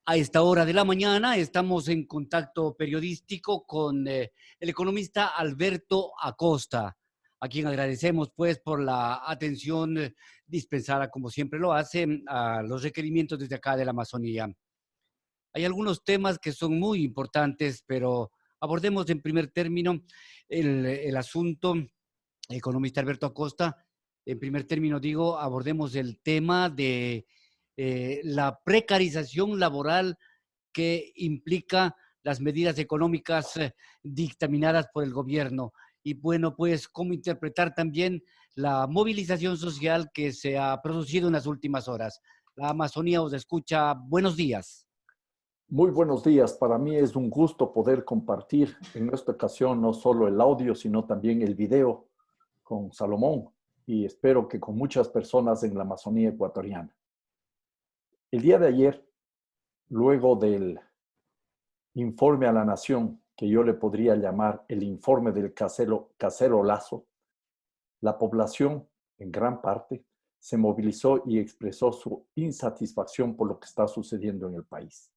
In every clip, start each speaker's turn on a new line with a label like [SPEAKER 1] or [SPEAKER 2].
[SPEAKER 1] A esta hora de la mañana estamos en contacto periodístico con el economista Alberto Acosta, a quien agradecemos pues por la atención dispensada, como siempre lo hace, a los requerimientos desde acá de la Amazonía. Hay algunos temas que son muy importantes, pero abordemos en primer término el asunto, economista Alberto Acosta. En primer término digo, abordemos el tema de la precarización laboral que implica las medidas económicas dictaminadas por el gobierno. Y bueno, pues cómo interpretar también la movilización social que se ha producido en las últimas horas. La Amazonía os escucha. Buenos días.
[SPEAKER 2] Muy buenos días. Para mí es un gusto poder compartir en esta ocasión no solo el audio, sino también el video con Salomón y espero que con muchas personas en la Amazonía ecuatoriana. El día de ayer, luego del informe a la nación, que yo le podría llamar el informe del casero Lazo, la población, en gran parte, se movilizó y expresó su insatisfacción por lo que está sucediendo en el país.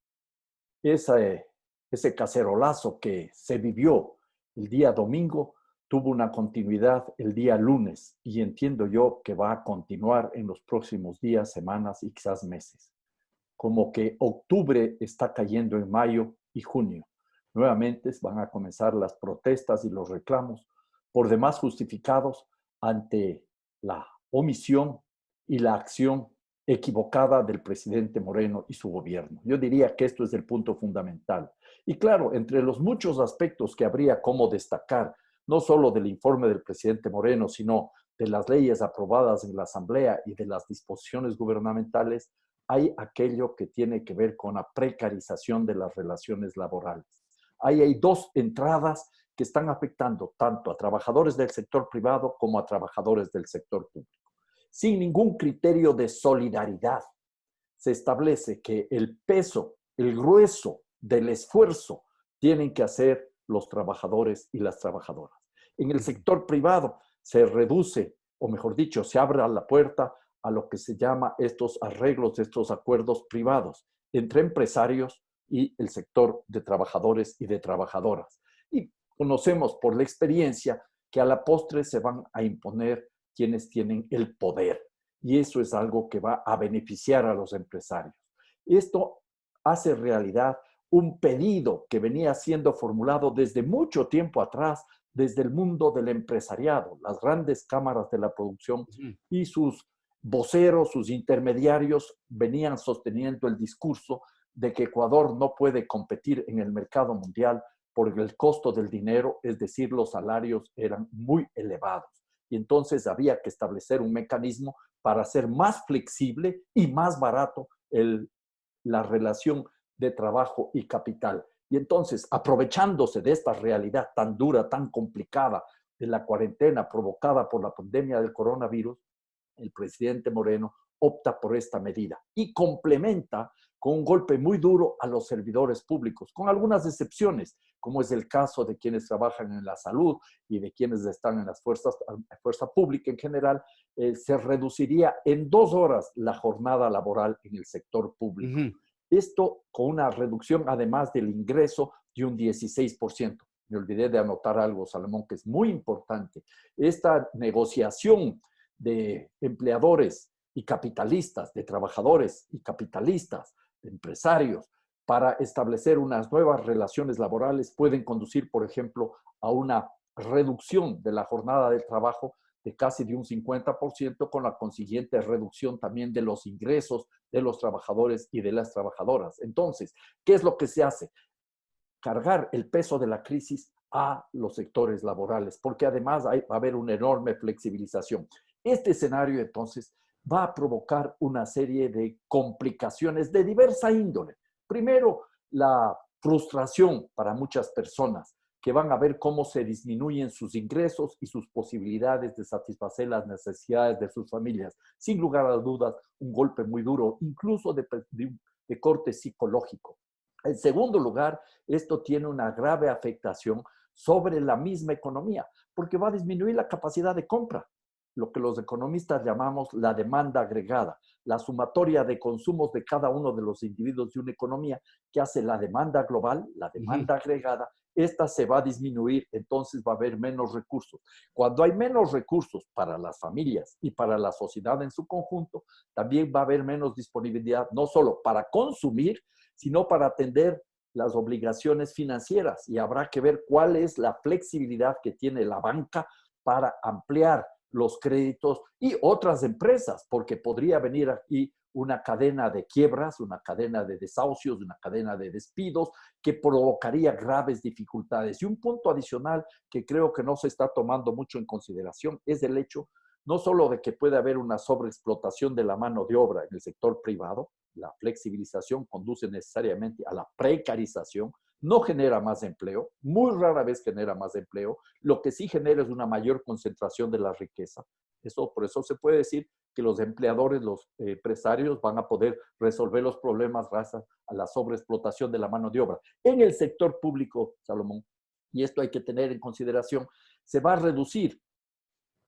[SPEAKER 2] Ese cacerolazo que se vivió el día domingo tuvo una continuidad el día lunes y entiendo yo que va a continuar en los próximos días, semanas y quizás meses. Como que octubre está cayendo en mayo y junio. Nuevamente van a comenzar las protestas y los reclamos, por demás justificados ante la omisión y la acción equivocada del presidente Moreno y su gobierno. Yo diría que esto es el punto fundamental. Y claro, entre los muchos aspectos que habría como destacar, no solo del informe del presidente Moreno, sino de las leyes aprobadas en la Asamblea y de las disposiciones gubernamentales, hay aquello que tiene que ver con la precarización de las relaciones laborales. Ahí hay dos entradas que están afectando tanto a trabajadores del sector privado como a trabajadores del sector público. Sin ningún criterio de solidaridad, se establece que el peso, el grueso del esfuerzo tienen que hacer los trabajadores y las trabajadoras. En el sector privado se reduce, o mejor dicho, se abre la puerta a lo que se llama estos arreglos, estos acuerdos privados entre empresarios y el sector de trabajadores y de trabajadoras. Y conocemos por la experiencia que a la postre se van a imponer quienes tienen el poder. Y eso es algo que va a beneficiar a los empresarios. Esto hace realidad un pedido que venía siendo formulado desde mucho tiempo atrás, desde el mundo del empresariado, las grandes cámaras de la producción y sus voceros, sus intermediarios venían sosteniendo el discurso de que Ecuador no puede competir en el mercado mundial por el costo del dinero, es decir, los salarios eran muy elevados. Y entonces había que establecer un mecanismo para hacer más flexible y más barato la relación de trabajo y capital. Y entonces, aprovechándose de esta realidad tan dura, tan complicada de la cuarentena provocada por la pandemia del coronavirus, el presidente Moreno opta por esta medida y complementa con un golpe muy duro a los servidores públicos, con algunas excepciones, como es el caso de quienes trabajan en la salud y de quienes están en las fuerza pública en general, se reduciría en 2 horas la jornada laboral en el sector público. Esto con una reducción además del ingreso de un 16%. Me olvidé de anotar algo, Salomón, que es muy importante. Esta negociación de empleadores y capitalistas, de trabajadores y capitalistas, de empresarios, para establecer unas nuevas relaciones laborales pueden conducir, por ejemplo, a una reducción de la jornada de trabajo de casi de un 50%, con la consiguiente reducción también de los ingresos de los trabajadores y de las trabajadoras. Entonces, ¿qué es lo que se hace? Cargar el peso de la crisis a los sectores laborales, porque además va a haber una enorme flexibilización. Este escenario, entonces, va a provocar una serie de complicaciones de diversa índole. Primero, la frustración para muchas personas que van a ver cómo se disminuyen sus ingresos y sus posibilidades de satisfacer las necesidades de sus familias. Sin lugar a dudas, un golpe muy duro, incluso de corte psicológico. En segundo lugar, esto tiene una grave afectación sobre la misma economía, porque va a disminuir la capacidad de compra. lo que los economistas llamamos la demanda agregada, la sumatoria de consumos de cada uno de los individuos de una economía que hace la demanda global, la demanda agregada. Esta se va a disminuir, entonces va a haber menos recursos. Cuando hay menos recursos para las familias y para la sociedad en su conjunto, también va a haber menos disponibilidad, no solo para consumir, sino para atender las obligaciones financieras. Y habrá que ver cuál es la flexibilidad que tiene la banca para ampliar los créditos y otras empresas, porque podría venir aquí una cadena de quiebras, una cadena de desahucios, una cadena de despidos que provocaría graves dificultades. Y un punto adicional que creo que no se está tomando mucho en consideración es el hecho no solo de que puede haber una sobreexplotación de la mano de obra en el sector privado, la flexibilización conduce necesariamente a la precarización, no genera más empleo, muy rara vez genera más empleo, lo que sí genera es una mayor concentración de la riqueza. Por eso se puede decir que los empleadores, los empresarios van a poder resolver los problemas gracias a la sobreexplotación de la mano de obra. En el sector público, Salomón, y esto hay que tener en consideración, se va a reducir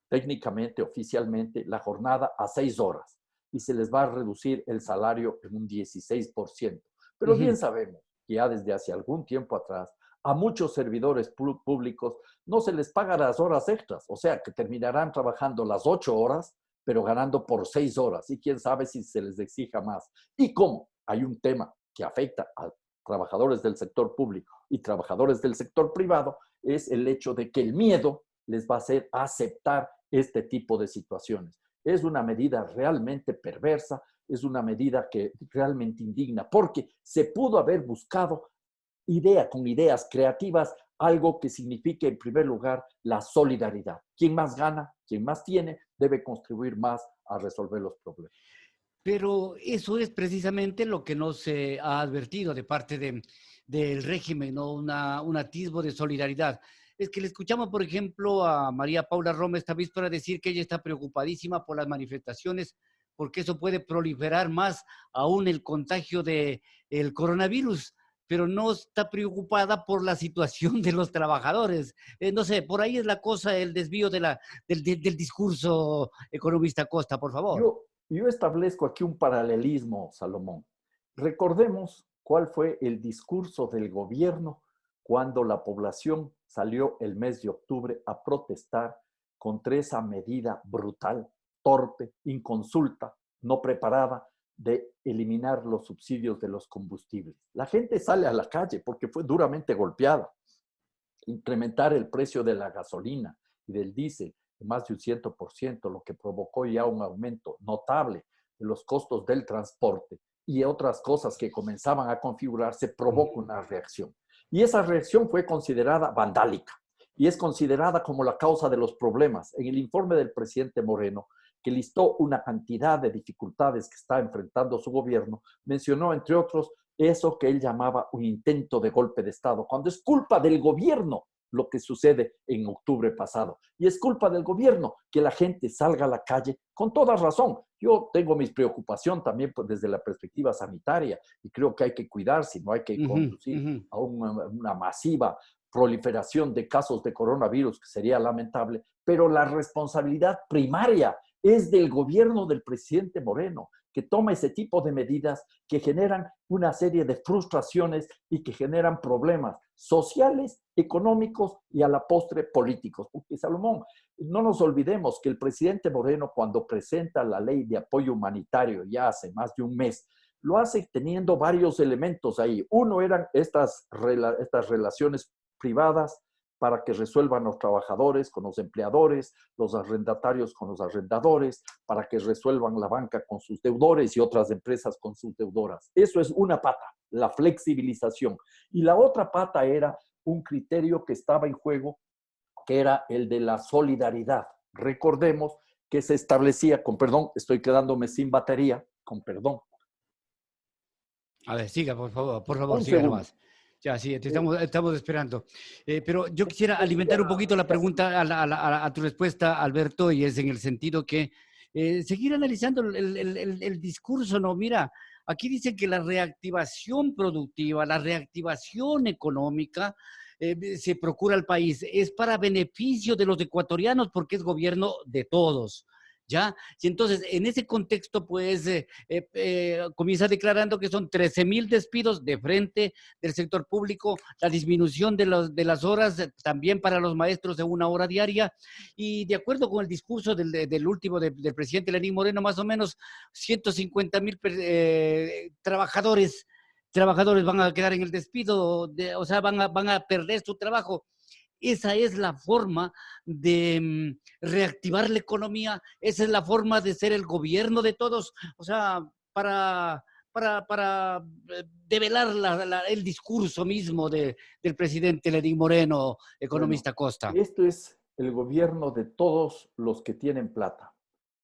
[SPEAKER 2] técnicamente, oficialmente, la jornada a 6 horas y se les va a reducir el salario en un 16%. Pero bien sabemos que ya desde hace algún tiempo atrás a muchos servidores públicos no se les paga las horas extras, o sea que terminarán trabajando las 8 horas, pero ganando por 6 horas y quién sabe si se les exija más. Y como hay un tema que afecta a trabajadores del sector público y trabajadores del sector privado, es el hecho de que el miedo les va a hacer aceptar este tipo de situaciones. Es una medida realmente perversa, es una medida que realmente indigna, porque se pudo haber buscado con ideas creativas, algo que signifique en primer lugar la solidaridad. Quien más gana, quien más tiene, debe contribuir más a resolver los problemas.
[SPEAKER 1] Pero eso es precisamente lo que no se ha advertido de parte del régimen, ¿no? Un atisbo de solidaridad. Es que le escuchamos, por ejemplo, a María Paula Roma esta víspera decir que ella está preocupadísima por las manifestaciones, porque eso puede proliferar más aún el contagio del coronavirus, pero no está preocupada por la situación de los trabajadores. No sé, por ahí es la cosa, el desvío del discurso economista Costa, por favor.
[SPEAKER 2] Yo establezco aquí un paralelismo, Salomón. Recordemos cuál fue el discurso del gobierno cuando la población salió el mes de octubre a protestar contra esa medida brutal, torpe, inconsulta, no preparada de eliminar los subsidios de los combustibles. La gente sale a la calle porque fue duramente golpeada. Incrementar el precio de la gasolina y del diésel más de un 100%, lo que provocó ya un aumento notable de los costos del transporte y otras cosas que comenzaban a configurarse, provoca una reacción. Y esa reacción fue considerada vandálica y es considerada como la causa de los problemas. En el informe del presidente Moreno, que listó una cantidad de dificultades que está enfrentando su gobierno, mencionó, entre otros, eso que él llamaba un intento de golpe de Estado, cuando es culpa del gobierno lo que sucede en octubre pasado. Y es culpa del gobierno que la gente salga a la calle con toda razón. Yo tengo mis preocupaciones también desde la perspectiva sanitaria y creo que hay que cuidarse, no hay que conducir a una masiva proliferación de casos de coronavirus, que sería lamentable, pero la responsabilidad primaria es del gobierno del presidente Moreno, que toma ese tipo de medidas que generan una serie de frustraciones y que generan problemas sociales, económicos y a la postre políticos. Porque, Salomón, no nos olvidemos que el presidente Moreno, cuando presenta la ley de apoyo humanitario ya hace más de un mes, lo hace teniendo varios elementos ahí. Uno eran estas relaciones privadas para que resuelvan los trabajadores con los empleadores, los arrendatarios con los arrendadores, para que resuelvan la banca con sus deudores y otras empresas con sus deudoras. Eso es una pata, la flexibilización. Y la otra pata era un criterio que estaba en juego, que era el de la solidaridad. Recordemos que se establecía, con perdón, estoy quedándome sin batería, con perdón.
[SPEAKER 1] A ver, siga, por favor,
[SPEAKER 2] Un
[SPEAKER 1] siga
[SPEAKER 2] segundo.
[SPEAKER 1] nomás. Ya, sí, estamos esperando. Pero yo quisiera alimentar un poquito la pregunta a tu respuesta, Alberto, y es en el sentido que seguir analizando el discurso, ¿no? Mira, aquí dicen que la reactivación productiva, la reactivación económica se procura al país es para beneficio de los ecuatorianos porque es gobierno de todos. ¿Ya? Y entonces, en ese contexto, pues, comienza declarando que son 13,000 despidos de frente del sector público, la disminución de las horas también para los maestros de 1 hora diaria, y de acuerdo con el discurso del último, del presidente Lenín Moreno, más o menos 150,000 trabajadores van a quedar en el despido, o sea, van a perder su trabajo. Esa es la forma de reactivar la economía, esa es la forma de ser el gobierno de todos, o sea, para develar el discurso mismo del presidente Lenín Moreno,
[SPEAKER 2] Bueno,
[SPEAKER 1] economista Costa.
[SPEAKER 2] esto es el gobierno de todos los que tienen plata,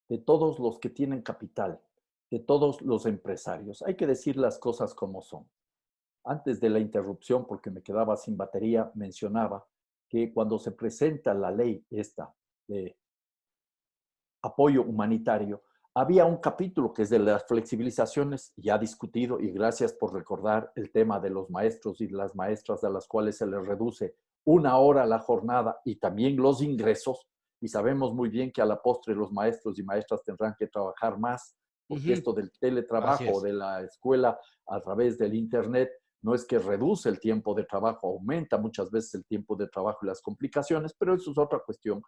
[SPEAKER 2] de todos los que tienen capital, de todos los empresarios. Hay que decir las cosas como son. Antes de la interrupción, porque me quedaba sin batería, mencionaba que cuando se presenta la ley esta de apoyo humanitario, había un capítulo que es de las flexibilizaciones ya discutido, y gracias por recordar el tema de los maestros y las maestras a las cuales se les reduce 1 hora la jornada y también los ingresos, y sabemos muy bien que a la postre los maestros y maestras tendrán que trabajar más, porque esto del
[SPEAKER 1] Así
[SPEAKER 2] teletrabajo o
[SPEAKER 1] es.
[SPEAKER 2] de la escuela a través del internet no es que reduce el tiempo de trabajo, aumenta muchas veces el tiempo de trabajo y las complicaciones, pero eso es otra cuestión.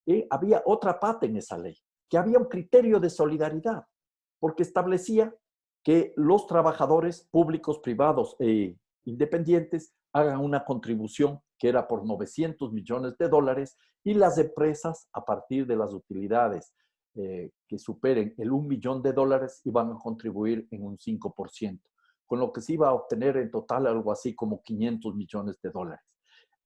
[SPEAKER 2] Y había otra parte en esa ley, que había un criterio de solidaridad, porque establecía que los trabajadores públicos, privados e independientes hagan una contribución que era por 900 millones de dólares, y las empresas, a partir de las utilidades que superen el 1 millón de dólares, iban a contribuir en un 5%, con lo que se iba a obtener en total algo así como 500 millones de dólares.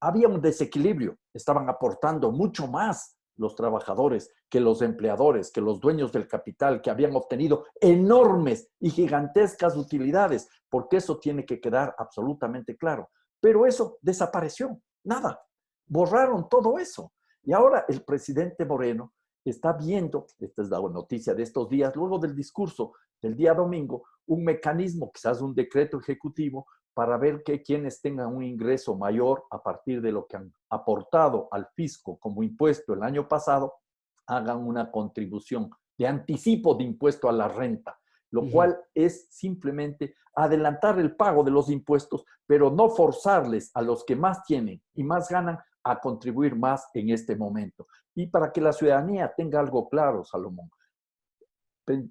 [SPEAKER 2] Había un desequilibrio, estaban aportando mucho más los trabajadores que los empleadores, que los dueños del capital, que habían obtenido enormes y gigantescas utilidades, porque eso tiene que quedar absolutamente claro. Pero eso desapareció, nada, borraron todo eso. Y ahora el presidente Moreno está viendo, esta es la noticia de estos días, luego del discurso del día domingo, un mecanismo, quizás un decreto ejecutivo, para ver que quienes tengan un ingreso mayor a partir de lo que han aportado al fisco como impuesto el año pasado, hagan una contribución de anticipo de impuesto a la renta, lo cual es simplemente adelantar el pago de los impuestos, pero no forzarles a los que más tienen y más ganan a contribuir más en este momento. Y para que la ciudadanía tenga algo claro, Salomón,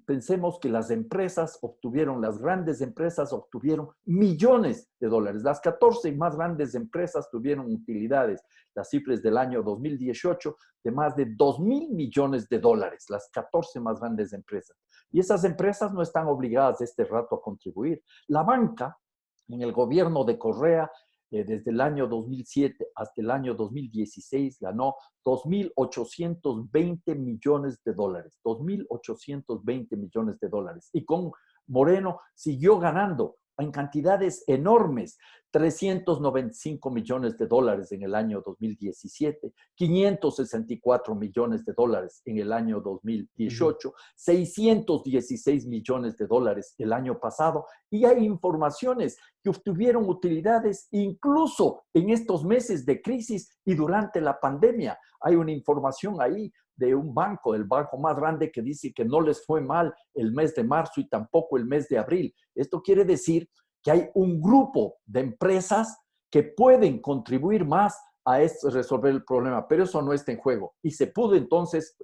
[SPEAKER 2] pensemos que las grandes empresas obtuvieron millones de dólares. Las 14 más grandes empresas tuvieron utilidades, las cifras del año 2018, de más de 2,000 millones de dólares, las 14 más grandes empresas. Y esas empresas no están obligadas este rato a contribuir. La banca, en el gobierno de Correa, desde el año 2007 hasta el año 2016, ganó 2,820 millones de dólares, 2,820 millones de dólares. Y con Moreno siguió ganando en cantidades enormes, 395 millones de dólares en el año 2017, 564 millones de dólares en el año 2018, 616 millones de dólares el año pasado, y hay informaciones que obtuvieron utilidades incluso en estos meses de crisis y durante la pandemia. Hay una información ahí de un banco, el banco más grande, que dice que no les fue mal el mes de marzo y tampoco el mes de abril. Esto quiere decir que hay un grupo de empresas que pueden contribuir más a resolver el problema, pero eso no está en juego. Y se pudo entonces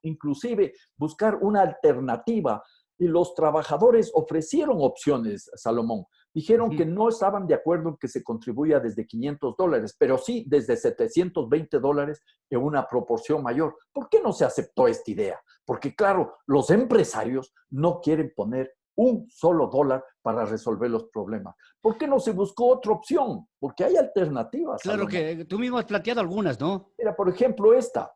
[SPEAKER 2] inclusive buscar una alternativa, y los trabajadores ofrecieron opciones, Salomón. Dijeron que no estaban de acuerdo en que se contribuya desde 500 dólares, pero sí desde 720 dólares en una proporción mayor. ¿Por qué no se aceptó esta idea? Porque, claro, los empresarios no quieren poner un solo dólar para resolver los problemas. ¿Por qué no se buscó otra opción? Porque hay alternativas,
[SPEAKER 1] Claro
[SPEAKER 2] Salomón.
[SPEAKER 1] que tú mismo has planteado algunas, ¿no?
[SPEAKER 2] Mira, por ejemplo, esta.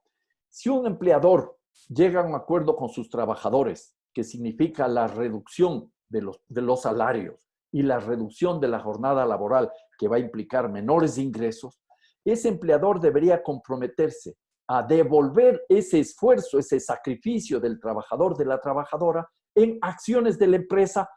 [SPEAKER 2] Si un empleador llega a un acuerdo con sus trabajadores, que significa la reducción de los salarios y la reducción de la jornada laboral, que va a implicar menores ingresos, ese empleador debería comprometerse a devolver ese esfuerzo, ese sacrificio del trabajador, de la trabajadora, en acciones de la empresa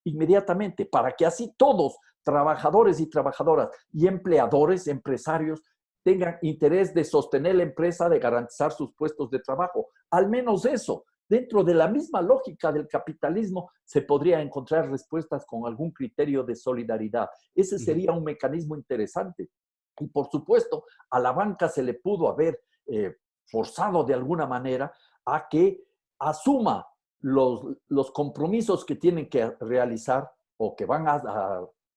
[SPEAKER 2] inmediatamente, para que así todos, trabajadores y trabajadoras y empleadores, empresarios, tengan interés de sostener la empresa, de garantizar sus puestos de trabajo. Al menos eso. Dentro de la misma lógica del capitalismo, se podría encontrar respuestas con algún criterio de solidaridad. Ese sería un mecanismo interesante. Y por supuesto, a la banca se le pudo haber forzado de alguna manera a que asuma los compromisos que tienen que realizar o que van a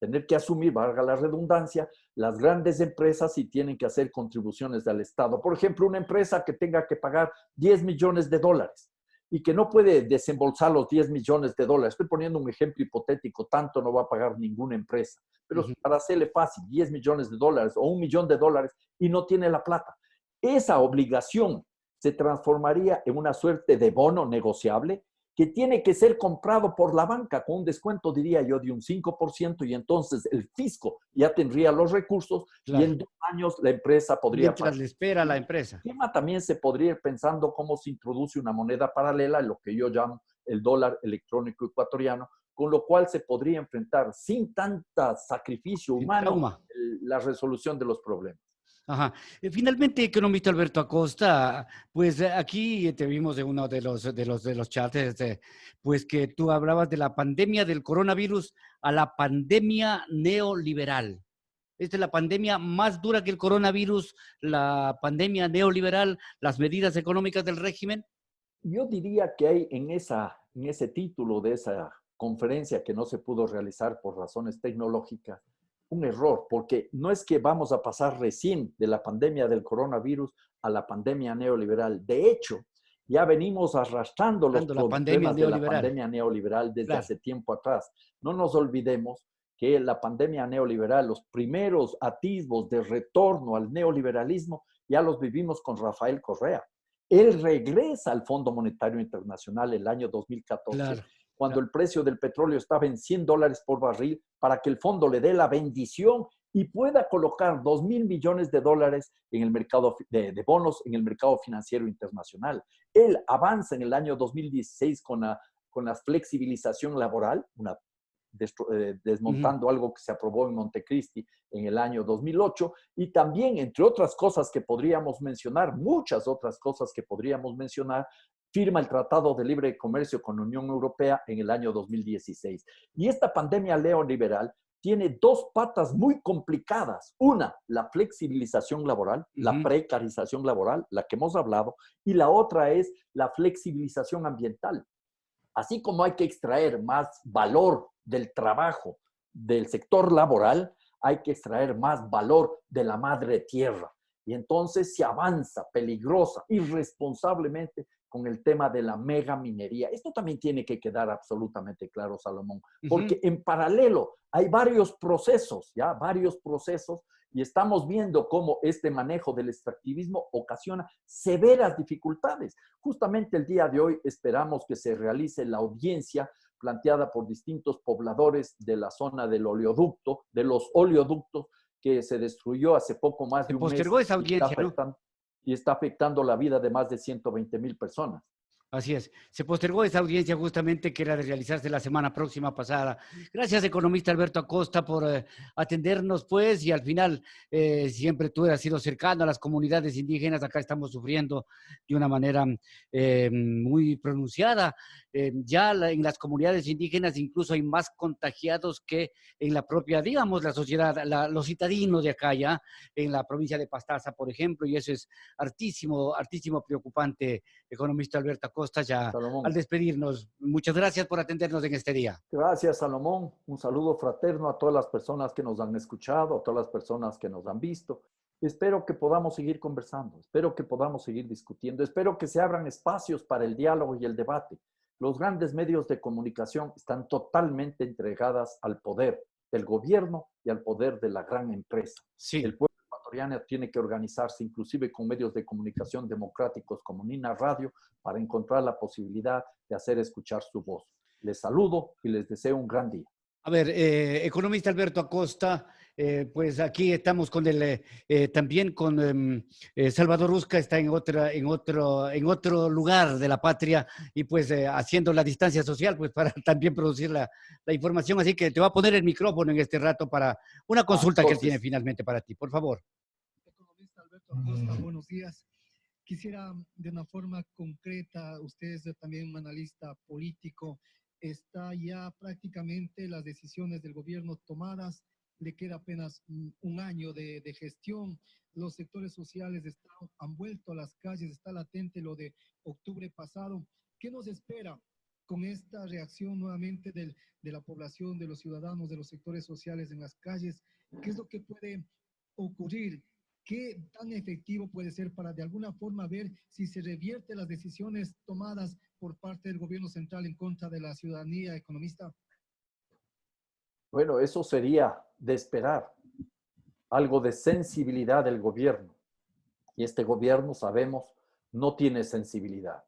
[SPEAKER 2] tener que asumir, valga la redundancia, las grandes empresas y tienen que hacer contribuciones al Estado. Por ejemplo, una empresa que tenga que pagar 10 millones de dólares y que no puede desembolsar los 10 millones de dólares. Estoy poniendo un ejemplo hipotético, tanto no va a pagar ninguna empresa. Pero para hacerle fácil, 10 millones de dólares o 1 millón de dólares y no tiene la plata. Esa obligación se transformaría en una suerte de bono negociable que tiene que ser comprado por la banca con un descuento, diría yo, de un 5%, y entonces el fisco ya tendría los recursos y en 2 años la empresa podría
[SPEAKER 1] Mientras le espera a la empresa.
[SPEAKER 2] El tema también se podría ir pensando cómo se introduce una moneda paralela, lo que yo llamo el dólar electrónico ecuatoriano, con lo cual se podría enfrentar sin tanta sacrificio humano la resolución de los problemas.
[SPEAKER 1] Ajá. Finalmente, economista Alberto Acosta, pues aquí te vimos en uno de los charts, pues que tú hablabas de la pandemia del coronavirus a la pandemia neoliberal. Esta es la pandemia más dura que el coronavirus, la pandemia neoliberal, las medidas económicas del régimen.
[SPEAKER 2] Yo diría que hay en ese título de esa conferencia que no se pudo realizar por razones tecnológicas, un error, porque no es que vamos a pasar recién de la pandemia del coronavirus a la pandemia neoliberal. De hecho, ya venimos arrastrando los problemas de la pandemia neoliberal desde hace tiempo atrás. No nos olvidemos que la pandemia neoliberal, los primeros atisbos de retorno al neoliberalismo, ya los vivimos con Rafael Correa. Él regresa al Fondo Monetario Internacional el año 2014, cuando el precio del petróleo estaba en $100 por barril, para que el fondo le dé la bendición y pueda colocar 2.000 millones de dólares en el mercado de bonos en el mercado financiero internacional. Él avanza en el año 2016 con la flexibilización laboral, desmontando algo que se aprobó en Montecristi en el año 2008, y también, entre otras cosas que podríamos mencionar, muchas otras cosas que podríamos mencionar, firma el Tratado de Libre Comercio con la Unión Europea en el año 2016. Y esta pandemia neoliberal tiene 2 patas muy complicadas. Una, la flexibilización laboral, la precarización laboral, la que hemos hablado, y la otra es la flexibilización ambiental. Así como hay que extraer más valor del trabajo del sector laboral, hay que extraer más valor de la madre tierra. Y entonces se avanza peligrosa, irresponsablemente con el tema de la megaminería. Esto también tiene que quedar absolutamente claro, Salomón, porque en paralelo hay varios procesos, y estamos viendo cómo este manejo del extractivismo ocasiona severas dificultades. Justamente el día de hoy esperamos que se realice la audiencia planteada por distintos pobladores de la zona del oleoducto, de los oleoductos, que se destruyó hace poco más de un mes. Se
[SPEAKER 1] postergó esa audiencia,
[SPEAKER 2] y está afectando la vida de más de 120,000 personas.
[SPEAKER 1] Así es. Se postergó esa audiencia justamente que era de realizarse la semana próxima pasada. Gracias, economista Alberto Acosta, por atendernos, pues, y al final siempre tú has sido cercano a las comunidades indígenas. Acá estamos sufriendo de una manera muy pronunciada. Ya en las comunidades indígenas incluso hay más contagiados que en la propia, digamos, la sociedad, los citadinos de acá ya, en la provincia de Pastaza, por ejemplo, y eso es hartísimo preocupante, economista Alberto Acosta, ya Salomón, al despedirnos. Muchas gracias por atendernos en este día.
[SPEAKER 2] Gracias, Salomón. Un saludo fraterno a todas las personas que nos han escuchado, a todas las personas que nos han visto. Espero que podamos seguir conversando, espero que podamos seguir discutiendo, espero que se abran espacios para el diálogo y el debate. Los grandes medios de comunicación están totalmente entregadas al poder del gobierno y al poder de la gran empresa.
[SPEAKER 1] Sí.
[SPEAKER 2] El pueblo ecuatoriano tiene que organizarse, inclusive con medios de comunicación democráticos como Nina Radio, para encontrar la posibilidad de hacer escuchar su voz. Les saludo y les deseo un gran día.
[SPEAKER 1] A ver, economista Alberto Acosta, Pues aquí estamos con también con Salvador Rusca, está en otro lugar de la patria y pues haciendo la distancia social, pues para también producir la información. Así que te voy a poner el micrófono en este rato para una consulta que él tiene
[SPEAKER 2] Entonces,
[SPEAKER 1] finalmente para ti. Por favor.
[SPEAKER 3] Economista Alberto Acosta, buenos días. Quisiera de una forma concreta, usted es también un analista político, está ya prácticamente las decisiones del gobierno tomadas, le queda apenas un año de gestión, los sectores sociales han vuelto a las calles, está latente lo de octubre pasado. ¿Qué nos espera con esta reacción nuevamente de la población, de los ciudadanos, de los sectores sociales en las calles? ¿Qué es lo que puede ocurrir? ¿Qué tan efectivo puede ser para de alguna forma ver si se revierte las decisiones tomadas por parte del gobierno central en contra de la ciudadanía, economista?
[SPEAKER 2] bueno, eso sería de esperar, algo de sensibilidad del gobierno. Y este gobierno, sabemos, no tiene sensibilidad.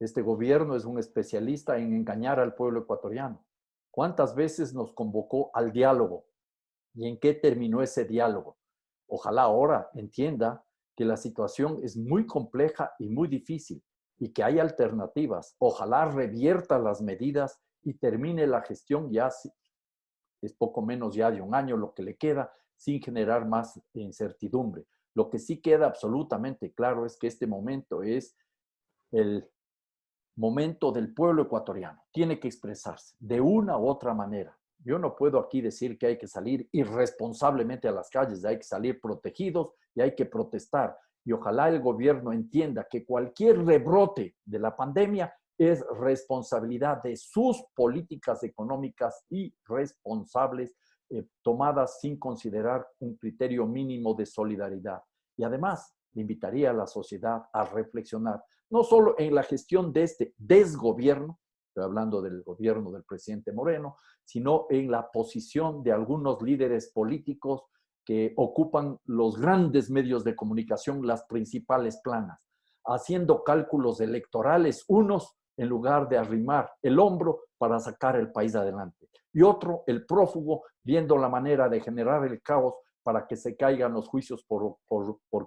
[SPEAKER 2] Este gobierno es un especialista en engañar al pueblo ecuatoriano. ¿Cuántas veces nos convocó al diálogo? ¿Y en qué terminó ese diálogo? Ojalá ahora entienda que la situación es muy compleja y muy difícil y que hay alternativas. Ojalá revierta las medidas y termine la gestión ya, es poco menos ya de un año lo que le queda, sin generar más incertidumbre. Lo que sí queda absolutamente claro es que este momento es el momento del pueblo ecuatoriano. Tiene que expresarse de una u otra manera. Yo no puedo aquí decir que hay que salir irresponsablemente a las calles, hay que salir protegidos y hay que protestar. Y ojalá el gobierno entienda que cualquier rebrote de la pandemia es responsabilidad de sus políticas económicas irresponsables, tomadas sin considerar un criterio mínimo de solidaridad. Y además, le invitaría a la sociedad a reflexionar, no solo en la gestión de este desgobierno, estoy hablando del gobierno del presidente Moreno, sino en la posición de algunos líderes políticos que ocupan los grandes medios de comunicación, las principales planas, haciendo cálculos electorales, unos en lugar de arrimar el hombro para sacar el país adelante. Y otro, el prófugo, viendo la manera de generar el caos para que se caigan los juicios por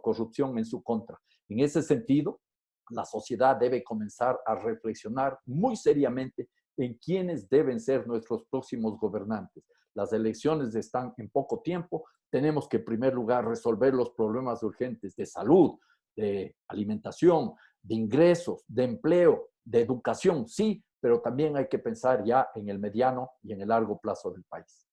[SPEAKER 2] corrupción en su contra. En ese sentido, la sociedad debe comenzar a reflexionar muy seriamente en quiénes deben ser nuestros próximos gobernantes. Las elecciones están en poco tiempo. Tenemos que, en primer lugar, resolver los problemas urgentes de salud, de alimentación, de ingresos, de empleo, de educación, sí, pero también hay que pensar ya en el mediano y en el largo plazo del país.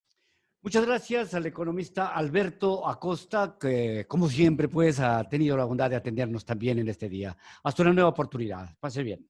[SPEAKER 1] Muchas gracias al economista Alberto Acosta, que como siempre pues ha tenido la bondad de atendernos también en este día. Hasta una nueva oportunidad. Pase bien.